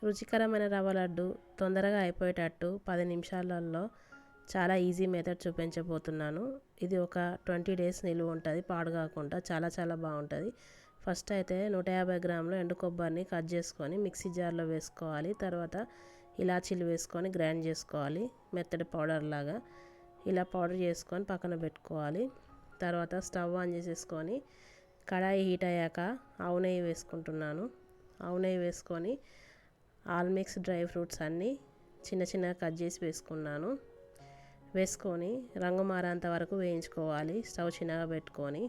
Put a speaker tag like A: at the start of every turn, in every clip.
A: రుచికరమైన రవ్వ లడ్డు తొందరగా అయిపోయేటట్టు 10 నిమిషాలలో చాలా ఈజీ మెథడ్ చూపించబోతున్నాను. ఇది ఒక 20 డేస్ నిలువ ఉంటుంది, పాడు కాకుండా. చాలా చాలా బాగుంటుంది. ఫస్ట్ అయితే 150 గ్రాముల ఎండు కొబ్బరిని కట్ చేసుకొని మిక్సీ జార్లో వేసుకోవాలి. తర్వాత ఇలాచీలు వేసుకొని గ్రైండ్ చేసుకోవాలి మెత్తటి పౌడర్ లాగా. ఇలా పౌడర్ చేసుకొని పక్కన పెట్టుకోవాలి. తర్వాత స్టవ్ ఆన్ చేసేసుకొని కడాయి హీట్ అయ్యాక ఆవు నెయ్యి వేసుకుంటున్నాను. ఆవు నెయ్యి వేసుకొని ఆల్ మిక్స్ డ్రై ఫ్రూట్స్ అన్నీ చిన్న చిన్నగా కట్ చేసి వేసుకున్నాను. వేసుకొని రంగు మారేంత వరకు వేయించుకోవాలి స్టవ్ చిన్నగా పెట్టుకొని,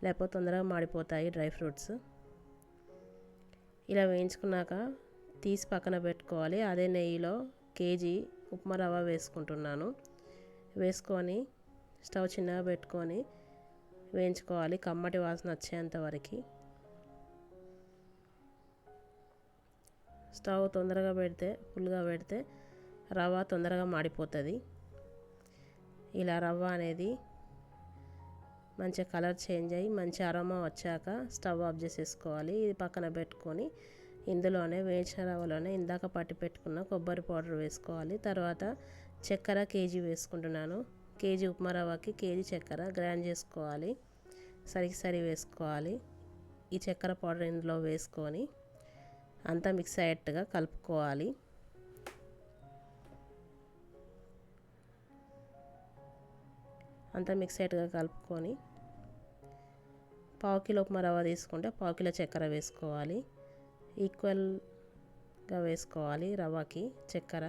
A: లేకపోతే తొందరగా మాడిపోతాయి డ్రై ఫ్రూట్స్. ఇలా వేయించుకున్నాక తీసి పక్కన పెట్టుకోవాలి. అదే నెయ్యిలో కేజీ ఉప్మా రవ్వ వేసుకుంటున్నాను. వేసుకొని స్టవ్ చిన్నగా పెట్టుకొని వేయించుకోవాలి కమ్మటి వాసన వచ్చేంత వరకు. స్టవ్ తొందరగా పెడితే, ఫుల్గా పెడితే రవ్వ తొందరగా మాడిపోతుంది. ఇలా రవ్వ అనేది మంచిగా కలర్ చేంజ్ అయ్యి మంచి అరోమా వచ్చాక స్టవ్ ఆఫ్ చేసేసుకోవాలి. ఇది పక్కన పెట్టుకొని ఇందులోనే వేయించిన రవ్వలోనే ఇందాక పట్టి పెట్టుకున్న కొబ్బరి పౌడర్ వేసుకోవాలి. తర్వాత చక్కెర కేజీ వేసుకుంటున్నాను. కేజీ ఉప్మా రవ్వకి కేజీ చక్కెర గ్రైండ్ చేసుకోవాలి. సరి వేసుకోవాలి. ఈ చక్కెర పౌడర్ ఇందులో వేసుకొని అంతా మిక్స్ అయ్యేట్టుగా కలుపుకోవాలి. అంతా మిక్స్ అయ్యేట్టుగా కలుపుకొని పావు కిలో ఉప్మా రవ్వ తీసుకుంటే పావు కిలో చక్కెర వేసుకోవాలి. ఈక్వల్గా వేసుకోవాలి రవ్వకి చక్కెర.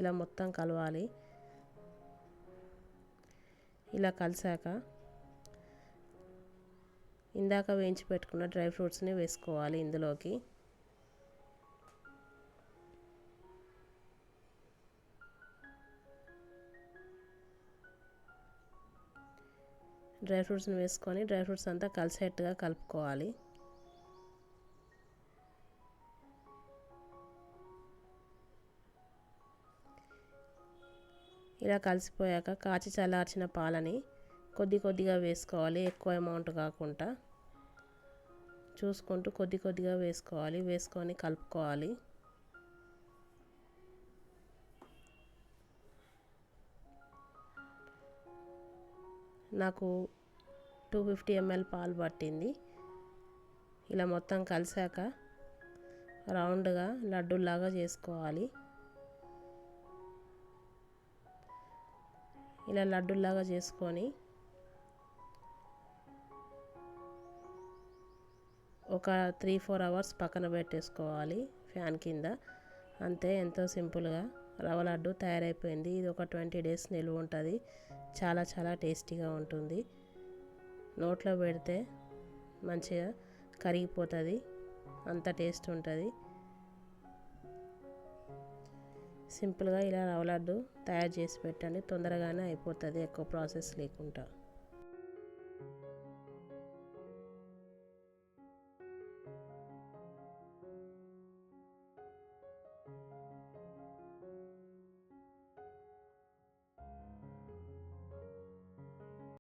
A: ఇలా మొత్తం కలవాలి. ఇలా కలిసాక ఇందాక వేయించి పెట్టుకున్న డ్రై ఫ్రూట్స్ని వేసుకోవాలి ఇందులోకి. డ్రై ఫ్రూట్స్ని వేసుకొని డ్రై ఫ్రూట్స్ అంతా కలిసేట్టుగా కలుపుకోవాలి. ఇలా కలిసిపోయాక కాచి చల్లార్చిన పాలని కొద్దిగా వేసుకోవాలి. ఎక్కువ అమౌంట్ కాకుండా చూసుకుంటూ కొద్దిగా వేసుకోవాలి. వేసుకొని కలుపుకోవాలి. నాకు 250 ml పాలు పట్టింది. ఇలా మొత్తం కలిసాక రౌండ్గా లడ్డూలాగా చేసుకోవాలి. ఇలా లడ్డూలాగా చేసుకొని ఒక 3-4 అవర్స్ పక్కన పెట్టేసుకోవాలి ఫ్యాన్ కింద. అంతే, ఎంతో సింపుల్గా రవ్వ లడ్డు తయారైపోయింది. ఇది ఒక 20 డేస్ నిలువ ఉంటుంది. చాలా చాలా టేస్టీగా ఉంటుంది. నోట్లో పెడితే మంచిగా కరిగిపోతుంది, అంత టేస్ట్ ఉంటుంది. సింపుల్గా ఇలా రవ్వ లడ్డు తయారు చేసి పెట్టండి, తొందరగానే అయిపోతుంది, ఎక్కువ ప్రాసెస్ లేకుండా.